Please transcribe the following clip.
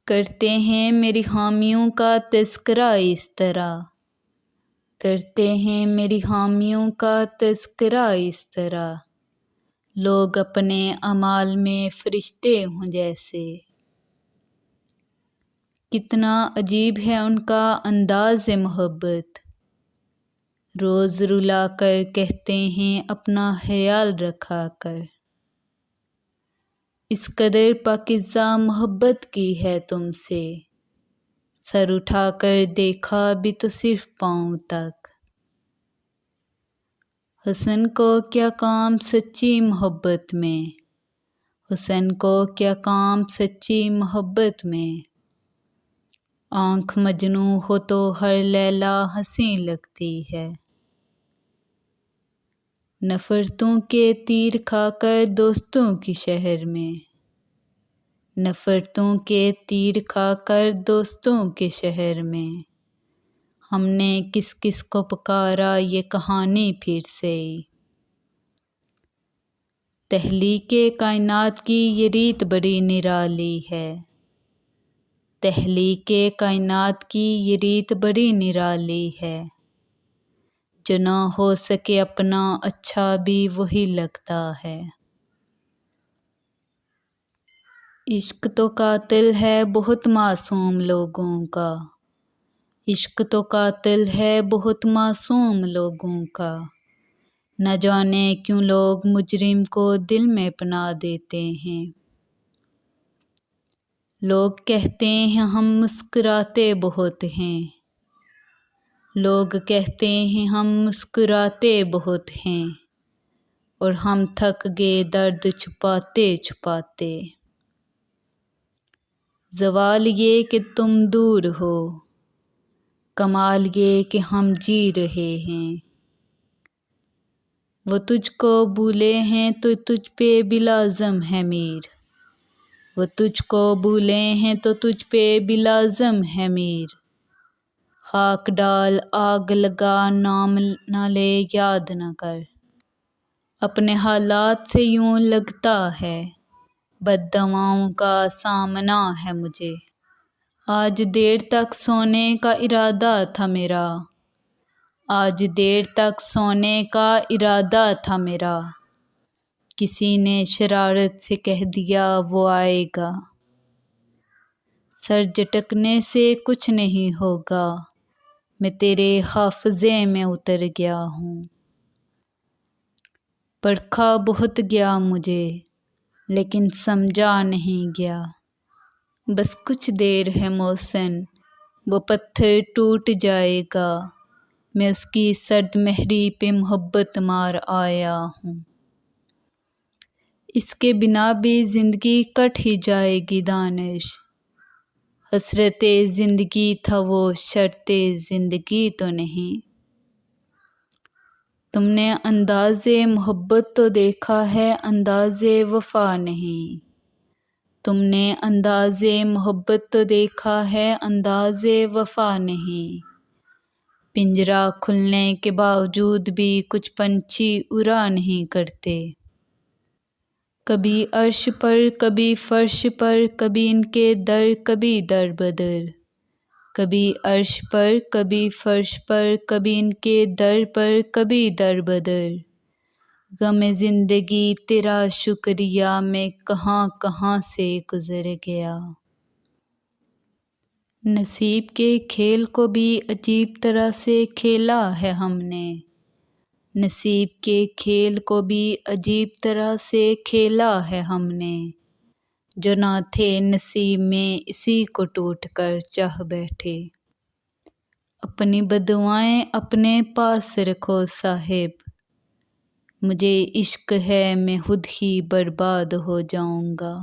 کرتے ہیں میری حامیوں کا تذکرہ اس طرح، کرتے ہیں میری حامیوں کا تذکرہ اس طرح، لوگ اپنے اعمال میں فرشتے ہوں جیسے۔ کتنا عجیب ہے ان کا انداز محبت، روز رلا کر کہتے ہیں اپنا خیال رکھا کر۔ اس قدر پاکیزہ محبت کی ہے تم سے، سر اٹھا کر دیکھا بھی تو صرف پاؤں تک۔ حسن کو کیا کام سچی محبت میں، حسن کو کیا کام سچی محبت میں، آنکھ مجنوں ہو تو ہر لیلا حسین لگتی ہے۔ نفرتوں کے تیر کھا کر دوستوں کی شہر میں، نفرتوں کے تیر کھا کر دوستوں کے شہر میں، ہم نے کس کس کو پکارا یہ کہانی پھر سے۔ تخلیق کائنات کی یہ ریت بڑی نرالی ہے، تخلیق کائنات کی یہ ریت بڑی نرالی ہے، جو نہ ہو سکے اپنا اچھا بھی وہی لگتا ہے۔ عشق تو قاتل ہے بہت معصوم لوگوں کا، عشق تو قاتل ہے بہت معصوم لوگوں کا، نہ جانے کیوں لوگ مجرم کو دل میں پناہ دیتے ہیں۔ لوگ کہتے ہیں ہم مسکراتے بہت ہیں، لوگ کہتے ہیں ہم مسکراتے بہت ہیں، اور ہم تھک گئے درد چھپاتے چھپاتے۔ زوال یہ کہ تم دور ہو، کمال یہ کہ ہم جی رہے ہیں، وہ تجھ کو بھولے ہیں تو تجھ پہ بھی لازم ہے میر، وہ تجھ کو بھولے ہیں تو تجھ پہ بھی لازم ہے میر، خاک ڈال آگ لگا نام نہ لے یاد نہ کر، اپنے حالات سے یوں لگتا ہے بد دعاؤں کا سامنا ہے مجھے۔ آج دیر تک سونے کا ارادہ تھا میرا، آج دیر تک سونے کا ارادہ تھا میرا، کسی نے شرارت سے کہہ دیا وہ آئے گا، سر جھٹکنے سے کچھ نہیں ہوگا، میں تیرے حافظے میں اتر گیا ہوں۔ پرکھا بہت گیا مجھے لیکن سمجھا نہیں گیا، بس کچھ دیر ہے محسن وہ پتھر ٹوٹ جائے گا، میں اس کی سرد مہری پہ محبت مار آیا ہوں۔ اس کے بنا بھی زندگی کٹ ہی جائے گی دانش، حسرت زندگی تھا وہ شرط زندگی تو نہیں۔ تم نے انداز محبت تو دیکھا ہے انداز وفا نہیں، تم نے انداز محبت تو دیکھا ہے انداز وفا نہیں، پنجرہ کھلنے کے باوجود بھی کچھ پنچھی اڑا نہیں کرتے، کبھی عرش پر کبھی فرش پر کبھی ان کے در کبھی در بدر، کبھی عرش پر کبھی فرش پر کبھی ان کے در پر کبھی در بدر، غم زندگی تیرا شکریہ میں کہاں کہاں سے گزر گیا۔ نصیب کے کھیل کو بھی عجیب طرح سے کھیلا ہے ہم نے، نصیب کے کھیل کو بھی عجیب طرح سے کھیلا ہے ہم نے، جو نہ تھے نصیب میں اسی کو ٹوٹ کر چاہ بیٹھے۔ اپنی بددعائیں اپنے پاس رکھو صاحب، مجھے عشق ہے میں خود ہی برباد ہو جاؤں گا۔